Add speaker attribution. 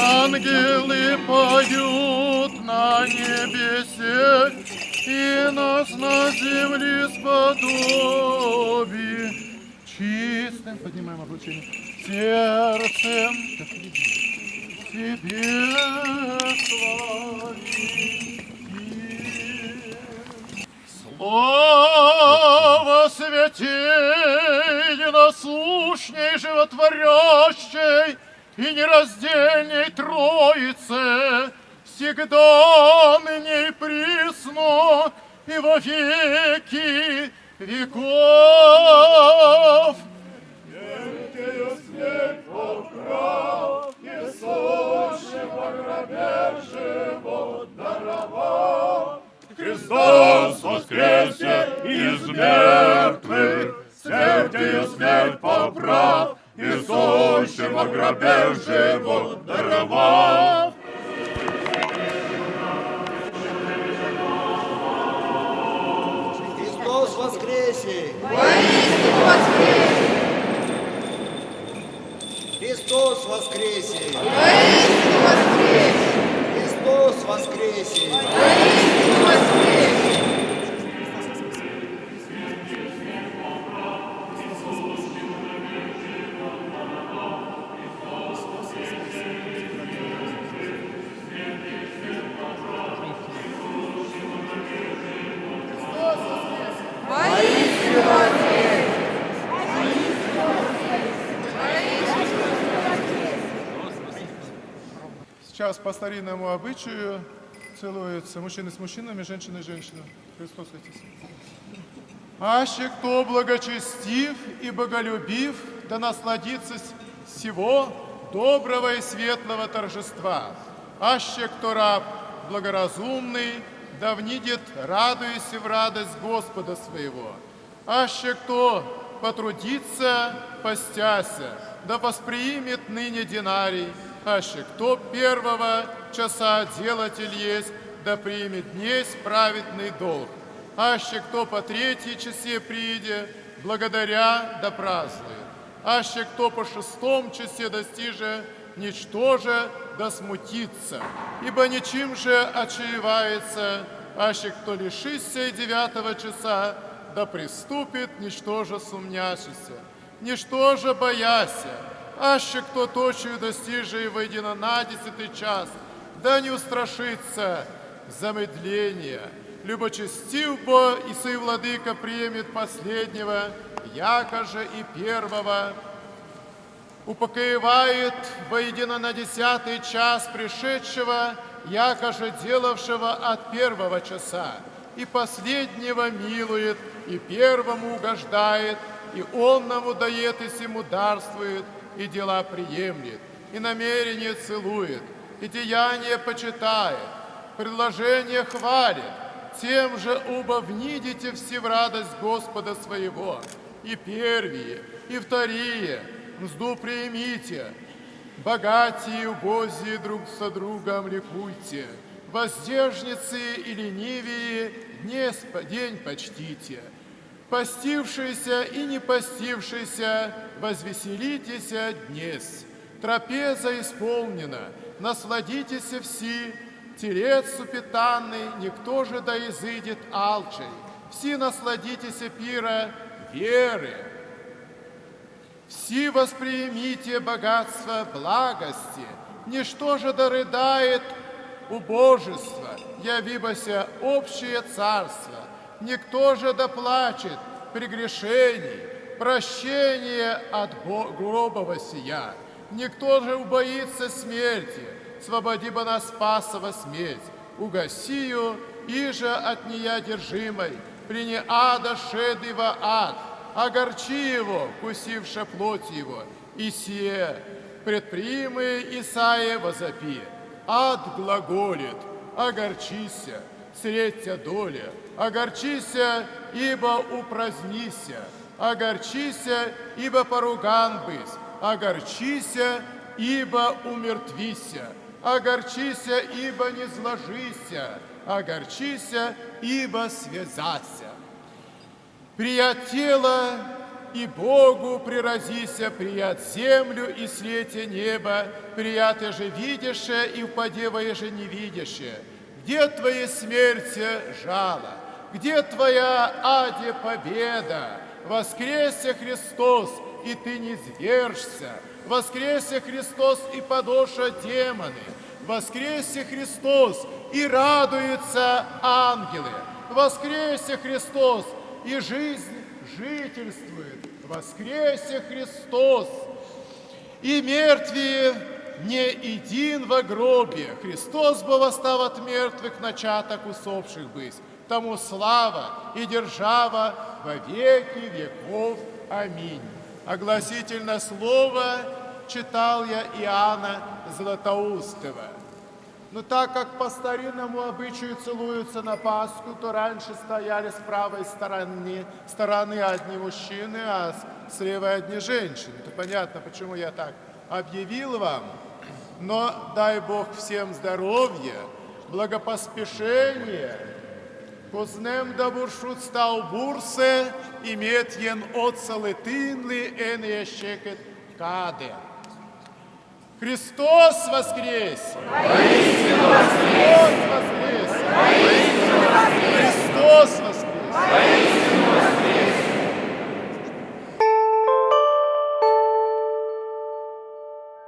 Speaker 1: Ангелы поют на небесе, и нас на земле сподоби. Чистым, поднимаем облачение, сердцем Тебе славим. Слово святей, насущней, животворящей и нераздельней Троице, всегда ныне и присно и во веки веков. Верьте смерть поправ, и сущего гробе живот даровал. Христос воскресе из мертвых, смертью смерть поправ, и сущего гробе живот даровал.
Speaker 2: Христос воскресе!
Speaker 3: Воистину воскресе!
Speaker 2: Христос воскресе!
Speaker 3: Воистину воскресе!
Speaker 2: Христос воскресе!
Speaker 3: Воистину воскресе! Воистину воскресе!
Speaker 1: Сейчас по старинному обычаю целуются мужчины с мужчинами, женщины с женщинами. Христос воскресе! Аще кто благочестив и боголюбив, да насладится всего доброго и светлого торжества. Аще кто раб благоразумный, да внидит, радуясь в радость Господа своего. Аще кто потрудится, постяся, да восприимет ныне динарий. Аще кто первого часа делатель есть, да примет днесь праведный долг. Аще кто по третьей часе прииде, благодаря да празднует. Аще кто по шестом часе достиже, ничтоже да смутится, ибо ничем же очаевается. Аще кто лишится и 9 часа, да приступит, ничтоже сумнящийся, ничтоже бояся. Аще кто точию достиже и выйдя на 10 час, да не устрашится замедления. Любочестив бо и сей владыка примет последнего, яко же и первого. Упокоивает воедино на 10 час пришедшего, яко же делавшего от 1 часа, и последнего милует, и первому угождает, и онному дает, и сему дарствует, и дела приемлет, и намерение целует, и деяние почитает, предложение хвалит, тем же убо внидите все в радость Господа своего, и первие, и вторие, мзду примите, богатые и убозие друг со другом ликуйте, воздержницы и ленивые день почтите, постившиеся и не постившиеся возвеселитесь днес, трапеза исполнена, насладитесь все, телец супитанный, никто же да изыдет алчей, все насладитесь пира веры. Все восприимите богатство благости, ничто же да рыдает убожество, явибося общее царство. Никто же доплачет прегрешений, прощение от гробова сия. Никто же убоится смерти, свободи бы нас спасова смерть. Угаси ее, иже от нея держимой, прини ада шеды во ад, огорчи его, кусивша плоть его, и сие предприимые Исаия возопи. Ад глаголит, огорчися, средься доля, огорчися, ибо упразднися, огорчися, ибо поруган бысь, огорчися, ибо умертвися, огорчися, ибо не зложися, огорчися, ибо связася. Прият тело и Богу приразися, прият землю и свете неба, прият же видяше и впадева же не видяше. Где твоя смерти жало? Где твоя аде победа? Воскресе Христос, и ты не звержься. Воскресе Христос, и подоша демоны. Воскресе Христос, и радуются ангелы. Воскресе Христос, и жизнь жительствует. Воскресе Христос, и мертвые не един во гробе. Христос был восстав от мертвых, начаток усопших быть. Тому слава и держава во веки веков. Аминь. Огласительно слово читал я Иоанна Златоустова. Но так как по старинному обычаю целуются на Пасху, то раньше стояли с правой стороны одни мужчины, а с левой одни женщины. Это понятно, почему я так объявил вам. Но дай Бог всем здоровья, благопоспешения, познем да буршут стал бурсе, имет ен оцелетинли эн ещекет каде. Христос воскресе!
Speaker 3: Воистину воскрес!
Speaker 1: Христос воскресе!
Speaker 3: Воистину воскрес!
Speaker 1: Христос воскресе!